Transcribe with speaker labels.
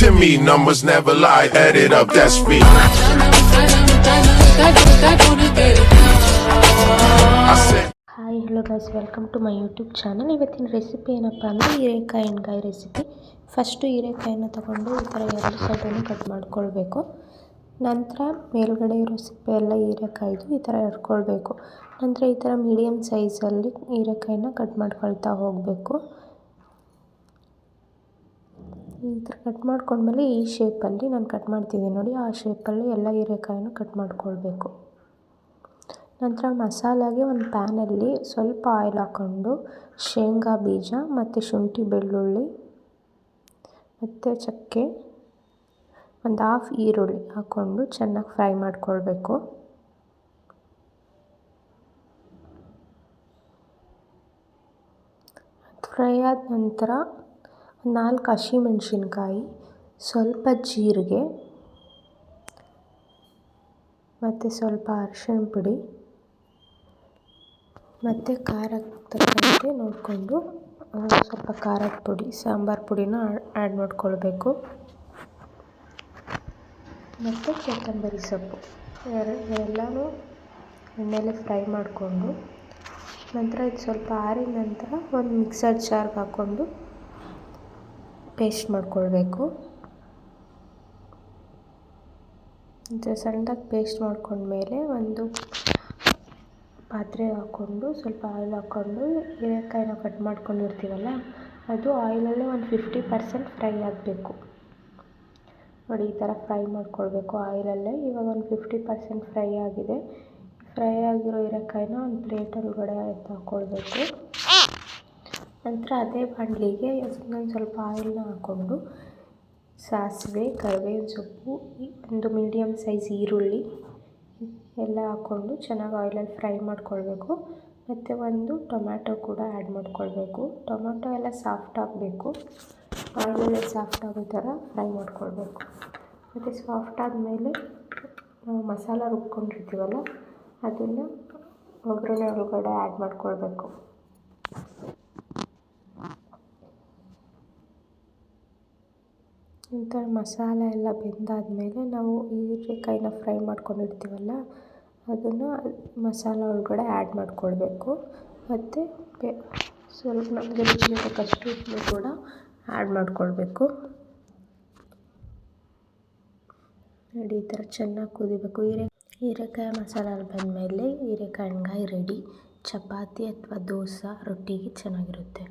Speaker 1: to me, numbers never lie, add it up, that's me. I said
Speaker 2: hi hello guys, welcome to my YouTube channel. ಇವತ್ತಿನ recipe ಏನಪ್ಪ ಅಂದರೆ ಹೀರೆಕಾಯಿ ಎಣ್ಗಾಯಿ recipe. First ಹೀರೆಕಾಯಿನ ತಗೊಂಡು ಈ ಥರ ಎರಡು ಸೈಡನ್ನು ಕಟ್ ಮಾಡ್ಕೊಳ್ಬೇಕು. ನಂತರ ಮೇಲ್ಗಡೆ ಇರೋ ಸಿಪ್ಪೆ ಎಲ್ಲ ಹೀರೆಕಾಯಿದು ಈ ಥರ ಎಡ್ಕೊಳ್ಬೇಕು. ನಂತರ ಈ ಥರ ಮೀಡಿಯಮ್ ಸೈಜಲ್ಲಿ ಹೀರೆಕಾಯಿನ ಕಟ್ ಮಾಡ್ಕೊಳ್ತಾ ಹೋಗಬೇಕು. ಈ ಥರ ಕಟ್ ಮಾಡ್ಕೊಂಡ್ಮೇಲೆ ಈ ಶೇಪಲ್ಲಿ ನಾನು ಕಟ್ ಮಾಡ್ತಿದ್ದೀನಿ ನೋಡಿ, ಆ ಶೇಪಲ್ಲಿ ಎಲ್ಲ ಹೀರೆಕಾಯಿನ ಕಟ್ ಮಾಡ್ಕೊಳ್ಬೇಕು. ನಂತರ ಮಸಾಲಾಗೆ ಒಂದು ಪ್ಯಾನಲ್ಲಿ ಸ್ವಲ್ಪ ಆಯಿಲ್ ಹಾಕ್ಕೊಂಡು ಶೇಂಗಾ ಬೀಜ ಮತ್ತು ಶುಂಠಿ ಬೆಳ್ಳುಳ್ಳಿ ಮತ್ತು ಚಕ್ಕೆ ಒಂದು ಹಾಫ್ ಈರುಳ್ಳಿ ಹಾಕ್ಕೊಂಡು ಚೆನ್ನಾಗಿ ಫ್ರೈ ಮಾಡ್ಕೊಳ್ಬೇಕು. ಫ್ರೈ ಆದ ನಂತರ 4 ಹಸಿಮೆಣಸಿನ್ಕಾಯಿ, ಸ್ವಲ್ಪ ಜೀರಿಗೆ ಮತ್ತು ಸ್ವಲ್ಪ ಅರಿಶಿಣ ಪುಡಿ ಮತ್ತು ಖಾರಕ್ಕೆ ತಕ್ಕಂತೆ ನೋಡಿಕೊಂಡು ಸ್ವಲ್ಪ ಖಾರದ ಪುಡಿ, ಸಾಂಬಾರು ಪುಡಿನ ಆ್ಯಡ್ ಮಾಡ್ಕೊಳ್ಬೇಕು. ಮತ್ತು ಕೊತ್ತಂಬರಿ ಸೊಪ್ಪು ಎಲ್ಲನೂ ಎಣ್ಣೆಲೆ ಫ್ರೈ ಮಾಡಿಕೊಂಡು ನಂತರ ಇದು ಸ್ವಲ್ಪ ಆರಿದ ನಂತರ ಒಂದು ಮಿಕ್ಸರ್ ಜಾರ್ಗೆ ಹಾಕ್ಕೊಂಡು ಪೇಸ್ಟ್ ಮಾಡ್ಕೊಳ್ಬೇಕು. ಸಣ್ಣದಾಗಿ ಪೇಸ್ಟ್ ಮಾಡ್ಕೊಂಡ್ಮೇಲೆ ಒಂದು ಪಾತ್ರೆ ಹಾಕ್ಕೊಂಡು ಸ್ವಲ್ಪ ಆಯಿಲ್ ಹಾಕ್ಕೊಂಡು ಹೀರೆಕಾಯಿನ ಕಟ್ ಮಾಡ್ಕೊಂಡಿರ್ತೀವಲ್ಲ ಅದು ಆಯಿಲಲ್ಲೇ ಒಂದು 50% ಫ್ರೈ ಆಗಬೇಕು ನೋಡಿ. ಈ ಥರ ಫ್ರೈ ಮಾಡ್ಕೊಳ್ಬೇಕು ಆಯಿಲಲ್ಲೇ. ಇವಾಗ ಒಂದು 50% ಫ್ರೈ ಆಗಿದೆ. ಫ್ರೈ ಆಗಿರೋ ಹೀರೆಕಾಯಿನ ಒಂದು ಪ್ಲೇಟ್ ಒಳಗಡೆ ಹಾಕ್ಕೊಳ್ಬೇಕು. ನಂತರ ಅದೇ ಬಾಣಲಿಗೆ ಇನ್ನೊಂದು ಸ್ವಲ್ಪ ಆಯಿಲ್ನ ಹಾಕ್ಕೊಂಡು ಸಾಸಿವೆ, ಕರಿಬೇವಿನ ಸೊಪ್ಪು, ಒಂದು ಮೀಡಿಯಮ್ ಸೈಜ್ ಈರುಳ್ಳಿ ಎಲ್ಲ ಹಾಕ್ಕೊಂಡು ಚೆನ್ನಾಗಿ ಆಯಿಲಲ್ಲಿ ಫ್ರೈ ಮಾಡ್ಕೊಳ್ಬೇಕು. ಮತ್ತು ಒಂದು ಟೊಮ್ಯಾಟೊ ಕೂಡ ಆ್ಯಡ್ ಮಾಡ್ಕೊಳ್ಬೇಕು. ಟೊಮ್ಯಾಟೊ ಎಲ್ಲ ಸಾಫ್ಟ್ ಆಗಬೇಕು, ಆಯಿಲಲ್ಲೇ ಸಾಫ್ಟ್ ಆಗೋ ಥರ ಫ್ರೈ ಮಾಡ್ಕೊಳ್ಬೇಕು. ಮತ್ತು ಸಾಫ್ಟ್ ಆದಮೇಲೆ ನಾವು ಮಸಾಲ ರುಬ್ಕೊಂಡಿರ್ತೀವಲ್ಲ ಅದನ್ನು ಒಗ್ಗರಣೆ ಒಳಗಡೆ ಆ್ಯಡ್ ಮಾಡ್ಕೊಳ್ಬೇಕು. ನಂತರ ಮಸಾಲ ಎಲ್ಲ ಬೆಂದಾದಮೇಲೆ ನಾವು ಹೀರೆಕಾಯಿನ ಫ್ರೈ ಮಾಡ್ಕೊಂಡಿರ್ತೀವಲ್ಲ ಅದನ್ನು ಮಸಾಲ ಒಳಗಡೆ ಆ್ಯಡ್ ಮಾಡ್ಕೊಳ್ಬೇಕು. ಮತ್ತು ಸ್ವಲ್ಪ ನಮಗೆ ರುಚಿಗೆ ತಕ್ಕಷ್ಟು ಉಪ್ಪು ಕೂಡ ಆ್ಯಡ್ ಮಾಡ್ಕೊಳ್ಬೇಕು. ನೋಡಿ ಈ ಥರ ಚೆನ್ನಾಗಿ ಕುದಿಬೇಕು. ಹೀರೆಕಾಯಿ ಮಸಾಲ ಬಂದಮೇಲೆ ಹೀರೆಕಾಯಿ ಎಣ್ಗಾಯಿ ರೆಡಿ. ಚಪಾತಿ ಅಥವಾ ದೋಸೆ ರೊಟ್ಟಿಗೆ ಚೆನ್ನಾಗಿರುತ್ತೆ.